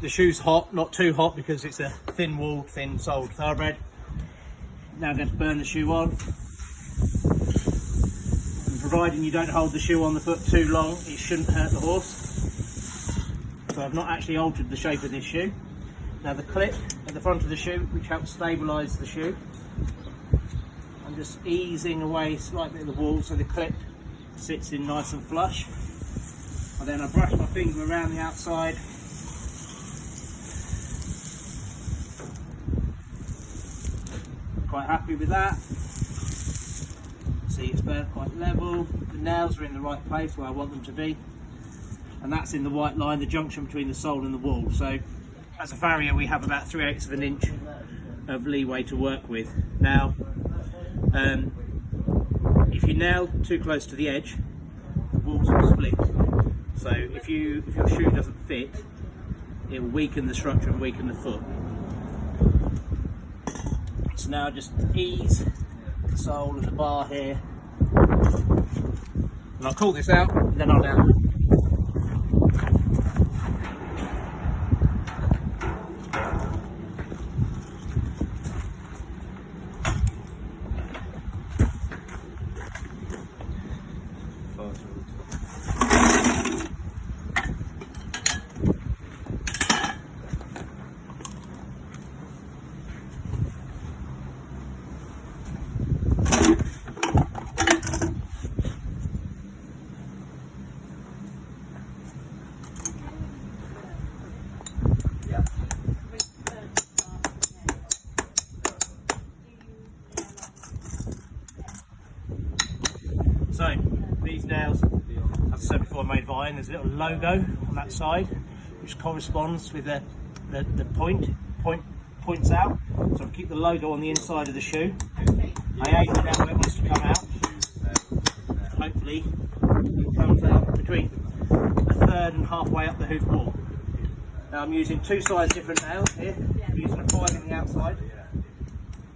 the shoe's hot, not too hot because it's a thin walled, thin soled thoroughbred. Now I'm going to burn the shoe on. And providing you don't hold the shoe on the foot too long, it shouldn't hurt the horse. So I've not actually altered the shape of this shoe. Now the clip at the front of the shoe, which helps stabilise the shoe, I'm just easing away slightly at the wall so the clip sits in nice and flush. And then I brush my finger around the outside. Quite happy with that. See, it's burnt quite level. The nails are in the right place where I want them to be. And that's in the white line, the junction between the sole and the wall. So as a farrier, we have about 3/8 of an inch of leeway to work with. Now, if you nail too close to the edge, the walls will split. So if your shoe doesn't fit, it will weaken the structure and weaken the foot. So now just ease the sole of the bar here, and I'll call this out, and then I'll nail it. So these nails, as I said before, are made of iron. There's a little logo on that side which corresponds with the points out. So I keep the logo on the inside of the shoe. I aim the nail where it wants to come out. Hopefully it comes out between a third and halfway up the hoof wall. Now I'm using two size different nails here. I'm using a 5 on the outside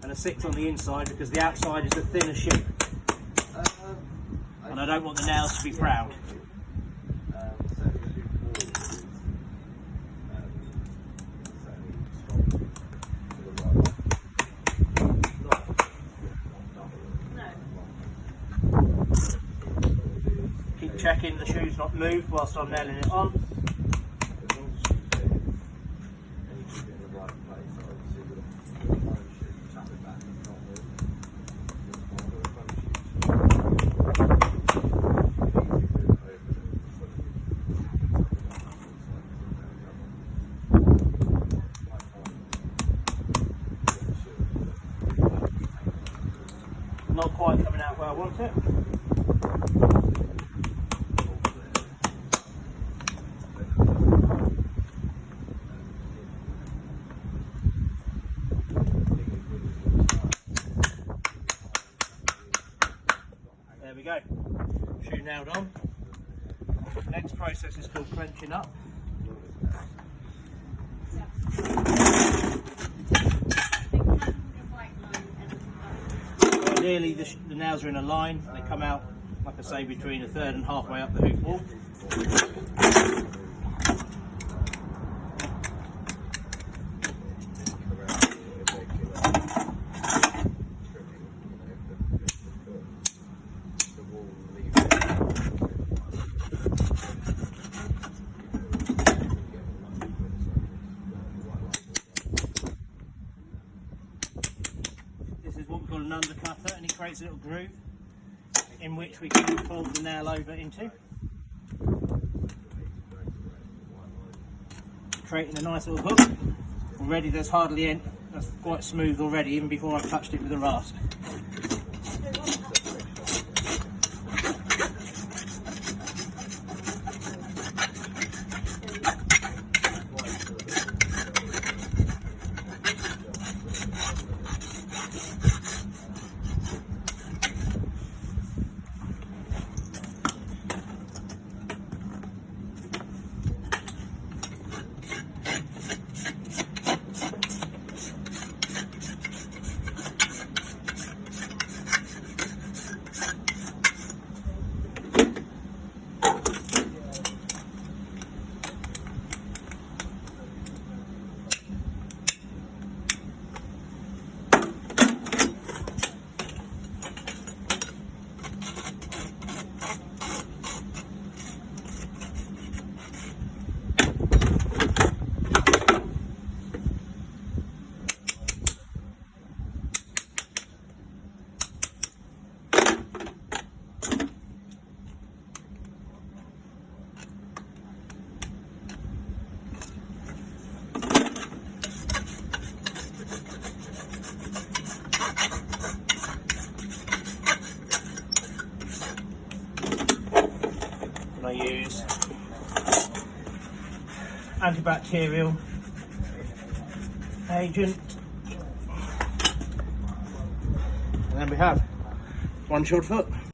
and a 6 on the inside because the outside is a thinner shoe. And I don't want the nails to be proud. Keep checking the shoe's not moved whilst I'm nailing it on. Not quite coming out where I want it. There we go. Shoe nailed on. The next process is called clenching up. Ideally the nails are in a line, they come out, like I say, between a third and halfway up the hoof wall. An undercutter, and it creates a little groove in which we can fold the nail over into, creating a nice little hook. Already there's hardly any, that's quite smooth already even before I've touched it with a rasp. I use antibacterial agent, and then we have one shod foot.